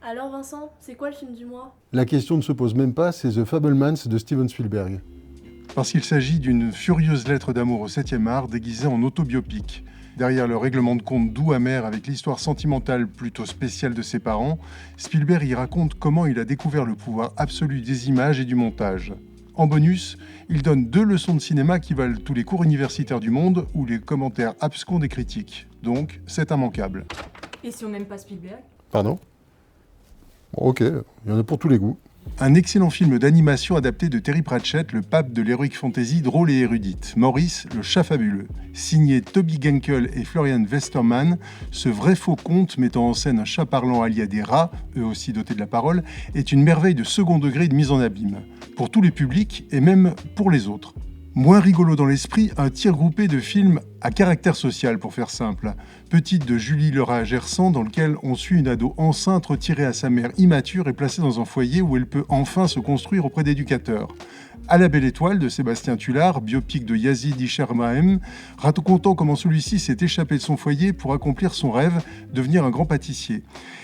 Alors Vincent, c'est quoi le film du mois? La question ne se pose même pas, c'est The Fabelmans de Steven Spielberg. Parce qu'il s'agit d'une furieuse lettre d'amour au 7e art déguisée en autobiopic. Derrière le règlement de compte doux amer avec l'histoire sentimentale plutôt spéciale de ses parents, Spielberg y raconte comment il a découvert le pouvoir absolu des images et du montage. En bonus, il donne 2 leçons de cinéma qui valent tous les cours universitaires du monde ou les commentaires abscons des critiques. Donc, c'est immanquable. Et si on n'aime pas Spielberg? Pardon? Bon, ok, il y en a pour tous les goûts. Un excellent film d'animation adapté de Terry Pratchett, le pape de l'heroic fantasy drôle et érudite. Maurice, le chat fabuleux. Signé Toby Genkel et Florian Westerman, ce vrai faux conte mettant en scène un chat parlant allié à des rats, eux aussi dotés de la parole, est une merveille de second degré de mise en abîme. Pour tous les publics et même pour les autres. Moins rigolo dans l'esprit, un tir groupé de films à caractère social, pour faire simple. Petite de Julie Lerat-Gersan, dans lequel on suit une ado enceinte retirée à sa mère immature et placée dans un foyer où elle peut enfin se construire auprès d'éducateurs. À la belle étoile de Sébastien Tullard, biopic de Yazid Ishermahem, racontant comment celui-ci s'est échappé de son foyer pour accomplir son rêve, devenir un grand pâtissier.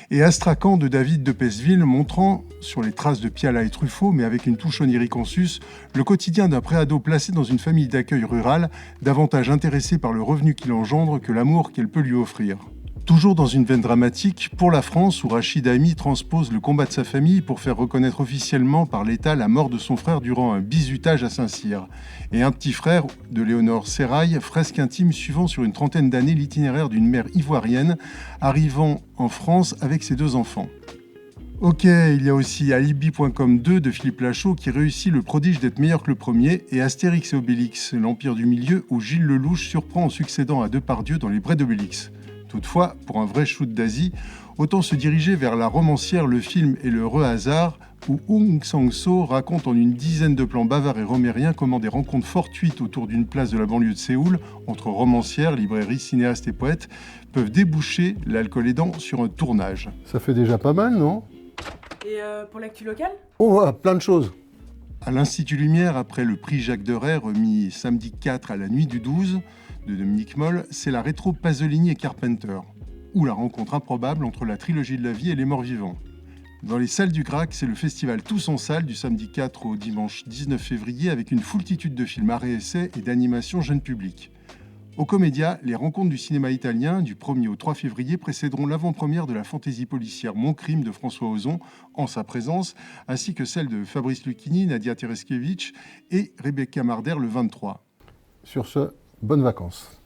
Et Astrakhan de David de Pesville, montrant, sur les traces de Piala et Truffaut, mais avec une touche onirique en sus, le quotidien d'un préado placé dans une famille d'accueil rurale, davantage intéressé par le revenu qu'il engendre que l'amour qu'elle peut lui offrir. Toujours dans une veine dramatique, pour la France, où Rachid Ami transpose le combat de sa famille pour faire reconnaître officiellement par l'État la mort de son frère durant un bizutage à Saint-Cyr. Et un petit frère de Léonore Serrail, fresque intime suivant sur une trentaine d'années l'itinéraire d'une mère ivoirienne arrivant en France avec ses 2 enfants. Ok, il y a aussi Alibi.com 2 de Philippe Lachaud qui réussit le prodige d'être meilleur que le premier, et Astérix et Obélix, l'Empire du Milieu, où Gilles Lelouch surprend en succédant à Depardieu dans Les Vrais d'Obélix. Toutefois, pour un vrai shoot d'Asie, autant se diriger vers la romancière Le Film et le Re-Hasard, où Aung Sang-soo raconte en une dizaine de plans bavards et romériens comment des rencontres fortuites autour d'une place de la banlieue de Séoul, entre romancières, librairies, cinéastes et poètes, peuvent déboucher, l'alcool aidant, sur un tournage. Ça fait déjà pas mal, non? Et pour l'actu locale? Oh, plein de choses. À l'Institut Lumière, après le prix Jacques Deray remis samedi 4 à la nuit du 12 de Dominique Moll, c'est la rétro Pasolini et Carpenter, ou la rencontre improbable entre la trilogie de la vie et les morts vivants. Dans les salles du Grac, c'est le festival Tous en salle du samedi 4 au dimanche 19 février avec une foultitude de films arts et essais et d'animation jeune public. Au Comédia, les rencontres du cinéma italien du 1er au 3 février précéderont l'avant-première de la fantaisie policière Mon crime de François Ozon en sa présence, ainsi que celle de Fabrice Lucchini, Nadia Tereskevich et Rebecca Marder le 23. Sur ce, bonnes vacances.